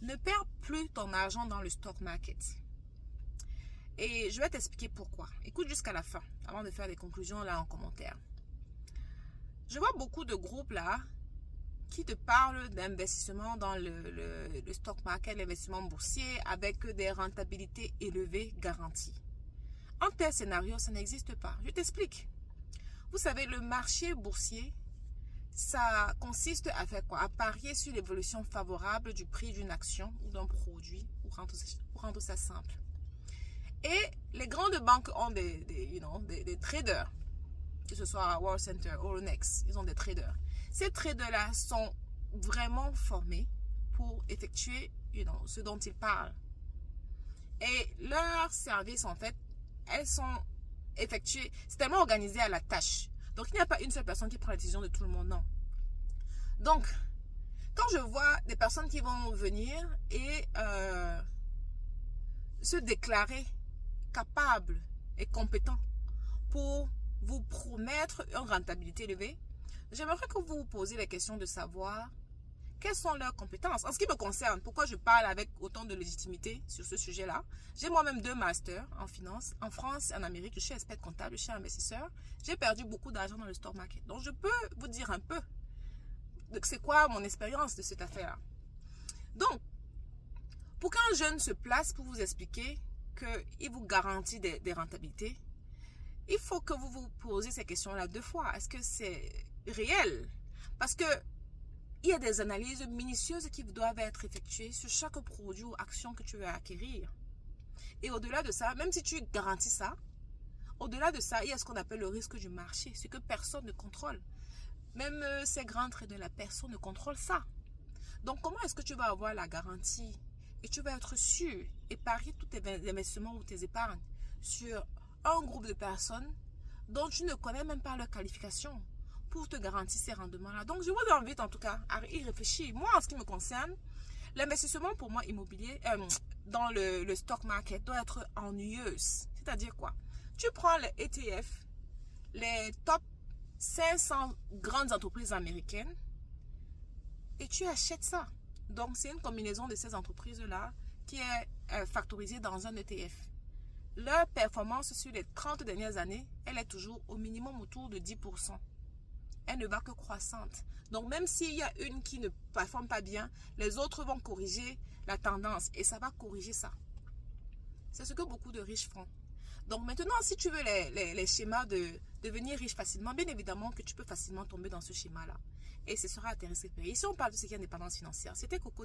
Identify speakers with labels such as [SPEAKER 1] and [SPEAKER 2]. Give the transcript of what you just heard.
[SPEAKER 1] Ne perds plus ton argent dans le stock market. Et je vais t'expliquer pourquoi. Écoute jusqu'à la fin, avant de faire des conclusions là en commentaire. Je vois beaucoup de groupes là qui te parlent d'investissement dans le stock market, l'investissement boursier avec des rentabilités élevées garanties. En tel scénario, ça n'existe pas. Je t'explique. Vous savez, le marché boursier, ça consiste à faire quoi? À parier sur l'évolution favorable du prix d'une action ou d'un produit, pour rendre ça simple. Et les grandes banques ont des traders, que ce soit à World Center, Euronext, ils ont des traders. Ces traders-là sont vraiment formés pour effectuer ce dont ils parlent. Et leurs services, en fait, elles sont effectuées, c'est tellement organisé à la tâche. Donc, il n'y a pas une seule personne qui prend la décision de tout le monde, non. Donc, quand je vois des personnes qui vont venir et se déclarer capables et compétents pour vous promettre une rentabilité élevée, j'aimerais que vous vous posiez la question de savoir quelles sont leurs compétences. En ce qui me concerne, pourquoi je parle avec autant de légitimité sur ce sujet-là, j'ai moi-même 2 masters en finance, en France et en Amérique. Je suis expert comptable, je suis investisseur. J'ai perdu beaucoup d'argent dans le stock market. Donc, je peux vous dire un peu c'est quoi mon expérience de cette affaire-là. Donc, pour qu'un jeune se place pour vous expliquer qu'il vous garantit des rentabilités, il faut que vous vous posez ces questions-là 2 fois. Est-ce que c'est réel? Parce que il y a des analyses minutieuses qui doivent être effectuées sur chaque produit ou action que tu veux acquérir. Et au-delà de ça, même si tu garantis ça, au-delà de ça, il y a ce qu'on appelle le risque du marché, ce que personne ne contrôle. Même ces grands traders, la personne ne contrôle ça. Donc, comment est-ce que tu vas avoir la garantie et tu vas être sûr et parier tous tes investissements ou tes épargnes sur un groupe de personnes dont tu ne connais même pas leur qualification pour te garantir ces rendements-là. Donc, je vous invite en tout cas à y réfléchir. Moi, en ce qui me concerne, l'investissement pour moi immobilier dans le stock market doit être ennuyeuse. C'est-à-dire quoi? Tu prends les ETF, les top 500 grandes entreprises américaines et tu achètes ça. Donc, c'est une combinaison de ces entreprises-là qui est factorisée dans un ETF. Leur performance sur les 30 dernières années, elle est toujours au minimum autour de 10%. Elle ne va que croissante. Donc, même s'il y a une qui ne performe pas bien, les autres vont corriger la tendance et ça va corriger ça. C'est ce que beaucoup de riches font. Donc, maintenant, si tu veux les schémas de devenir riche facilement, bien évidemment que tu peux facilement tomber dans ce schéma-là. Et ce sera intéressant. Ici, on parle de ce qui est indépendance financière. C'était Coco.